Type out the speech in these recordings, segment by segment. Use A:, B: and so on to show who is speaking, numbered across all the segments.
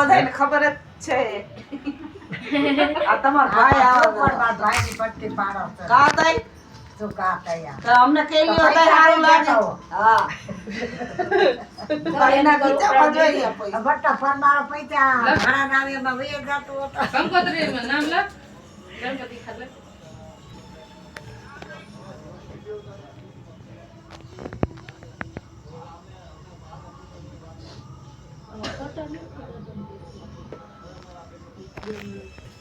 A: બધાને ખબર જ છે આ તમાર ભાઈ આવે
B: ભાઈની પટ્ટી પાડો
A: કા થાય
B: તો કા કયા
A: તો અમને કેવી હતા સારું લાગે હા ભાઈના ગીતા બજવાઈ ગયા
B: બટ્ટા ફરનારો પૈસા ઘણા નાવીમાં વહી જતો હતો
C: કંકોત્રીમાં નામ લખ ગણપતિ ખાતે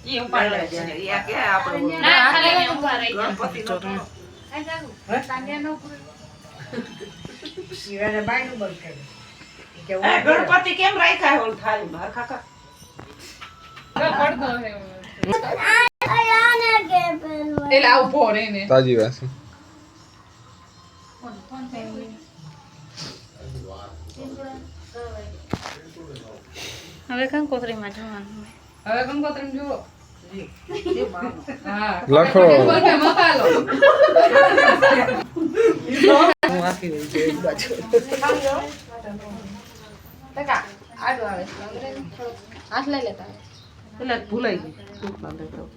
A: ઈ ઉપાડ લે છે ઈ કે આપણે
C: ના ખાલી ઉભા રહી
A: ગણપતિ નો
C: આ જાગો તાંડિયા નો પૂરો
B: શિવાને બાયનું બંધ કર્યું
A: એ ગણપતિ કેમ રાખ્યા હોલ થાળીમાં કાકા
C: પડતો હે એલા ઉભો રે ને
D: તાજી વાસી
E: હવે કંકોત્રીમાં જોવાનું
C: હવે કંકોત્રી જુઓ હા
D: લખો
C: બોલકે મકાલો ટકા આડો આવે હાથ લઈ લેતા
A: એટલે ભૂલાઈ ગઈ દુખ ના દેતો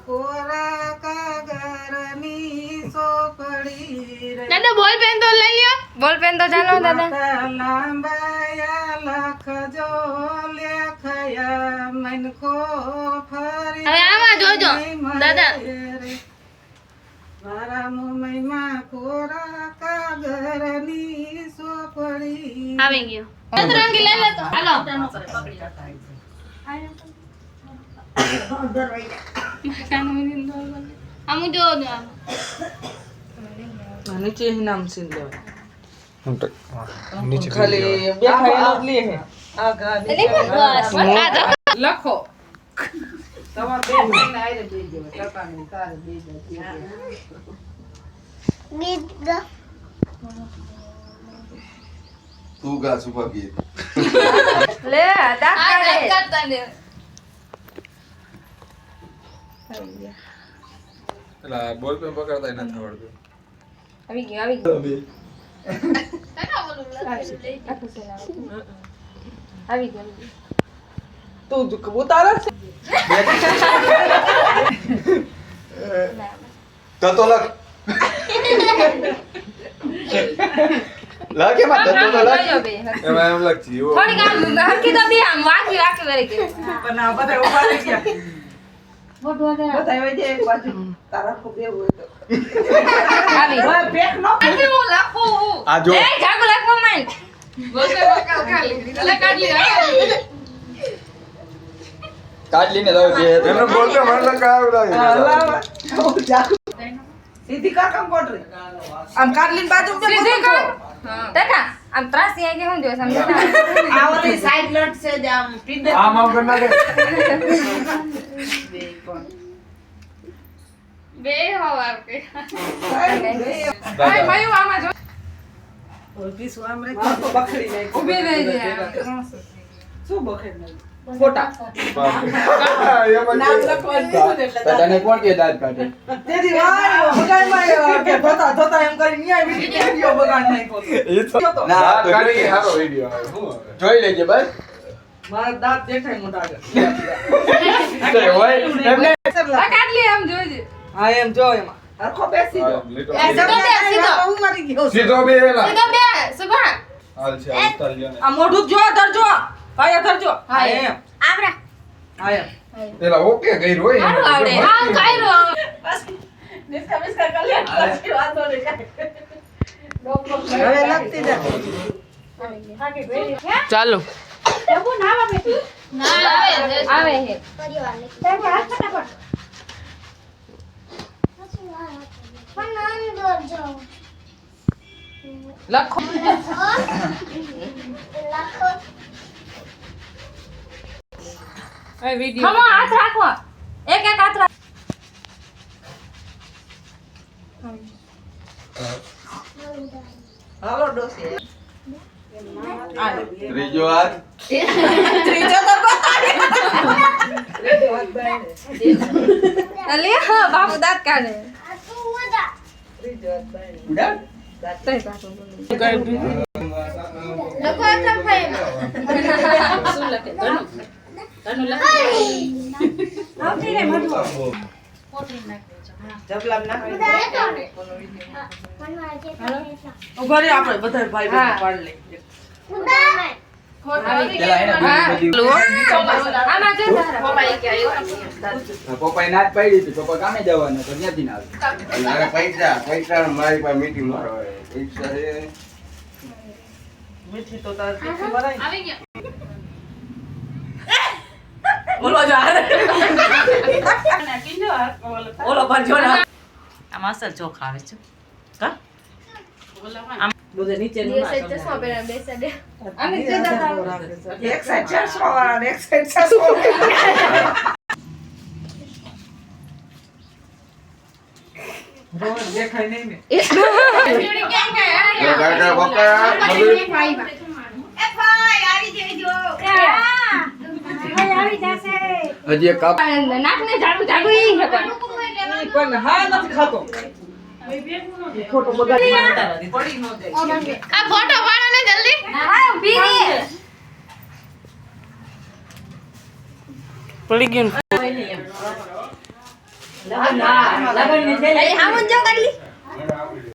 A: કોરા કાગરની સોપડી રે
E: દાદા બોલ પેન તો લઈ લ્યો બોલ પેન તો ચાલો દાદા
A: લાંબાયા લખજો લેખયા મનકો ફરી
E: હવે આમાં જોજો દાદા
A: મારા મુંબઈમાં કોરા કાગરની સોપડી
E: આવી ગયો સતરંગી લઈ લેતો હાલો આમ જો
A: નીચે નામ સીન લેવાય
D: हम तक नीचे
A: ખાલી બેઠા એનો જ લે હે આ ગા
C: લખો
A: તમાર બે મહિના આયરે દઈ દેવા ટકાની તારે દઈ દે
D: तू गा सुपर गीत
E: લે દાંત કાઢતા ને
D: એલા બોલ પે પકડતા ન આવડતું
E: આવી ગયો આવી ગયો
A: તું દુખ ઉતારે છે
D: તો લખ લાગે માં તો લખ એમાં એમ લખ જીવો
E: થોડી કામ હરકી તો બે આમ વાકી વાકી વેરી કે
A: પણ આ બધા ઉભા રહી ગયા
E: ફોટો દે
A: બધા આવી જાય એક બાજુ તારા ખૂબ એવું હોય તો
E: આવી
A: ઓય પેક નો
E: આથી હું લખું
D: આ જો
E: એ જાગો લખવા માંડ
C: બોલકે મકાલ ખાલી એટલે કાઢી
D: કાઢ લીને દો જે એનો બોલ પે મને લગાવડાવી
A: હલાવા જાકુ સીધી કા કામ કોટરી આમ કાઢલીન બાજુ
E: સીધી કર ટકા આમ ત્રાસી આઈ કે હું જો સમજો
B: આ ઓલી સાઈડ લટ છે જે આમ પીંડે
D: આમ આમ કર નાખે
E: બે હવાર કે
C: ભાઈ મયું આમાં જો
A: ઓય પીસું આમ રે તો બખડી જાય
C: ઊભી રહી જાય
A: શું બખડ નહીં ફોટા નામ લખવાનું કીધું ને એટલે
D: તને કોણ કે દાંત કાઢે
A: તેથી વાય બગાડમાં કે ધોતા એમ કરી ન્યાય વિડિયો બગાડ નાખ્યો
D: ના કાઢી હારો વિડિયો આવે હું જોઈ લેજે બસ
A: મારા દાંત દેખાય મોટા
D: તે હોય એમને
C: આ કાઢલી આમ જોઈજે
A: હા એમ જો એમાં હરખો બેસી જો
D: લીટો
A: હું મરી ગયો
D: સીધો બે એલા
E: સીધો બે સુભા
D: હાલ છે ઉતાર લ્યો ને
A: આ મોઢું જો ધરજો ભાઈ ધરજો હા એમ
E: આવરા
A: હા એમ
D: એલા ઓકે ગઈ રોય
E: હારું આવડે આમ કાયરો
A: નિસ્કા કલ્યાણ પછી વાંધો નહીં હવે લખતી જા ચાલો
E: ના આવે હે
A: લખો એ વિડિયો
E: હમો હાથ રાખો એક એક હાથ રાખો
A: હાલો ડોસી
D: ત્રીજો હાથ
A: ત્રીજો તો
E: લે હા બાપુ દાંત કાઢે
D: ઉડા
E: તઈ પાછું બોલું.
C: લખો એટલે ભાઈ
F: શું લખે ધનુ ધનુ લખે
B: આવતી રે મધુ
F: પોટલી નાખી દેજો હા
A: જબલામ નાખી દે.
C: હાલો
A: ઉભા રહી આપણે બધા ભાઈ બહેનો પાડી લઈએ.
D: પેલા એને બધું
E: આમાં જો તારા.
F: પપ્પા કે આવ્યો
D: પપ્પાએ ના જ પાડી હતી પપ્પા કામે જવાના તો ત્યાંથી ના આવે
G: મારે પૈસા મારી પાસે મીટિંગ મારો પૈસા છે
A: મીઠી તો તાર તીખી બનાવી.
F: આવી ગયો
A: બોલો જો હારે.
F: કીધો
A: બોલો પણ જો ને. આમાં અસલ ચોખા આવે છે. કા?
F: બોલા
A: બધે નીચે
E: બે સાઈડ ચશ્મા પહેર્યા, બે સાઈડ. આને જો તારા.
A: એક સાઈડ ચશ્મા વાળા ને એક સાઈડ ચશ્મા રોજ દેખાય નહીં ને.
G: કાકા પપ્પા
D: હજી એક કાપ
E: નાકને ઝાડુ ઝાડુ ઈ હે પણ.
A: ઈ પણ હા નથી ખાતો. ખોટો બગાડી પડી ન જાય.
C: આ ફોટો પાડો ને જલ્દી
E: હા, ઊભી રહે.
A: પડી ગયું.
E: અરે, આમ જ જો કાઢી લી.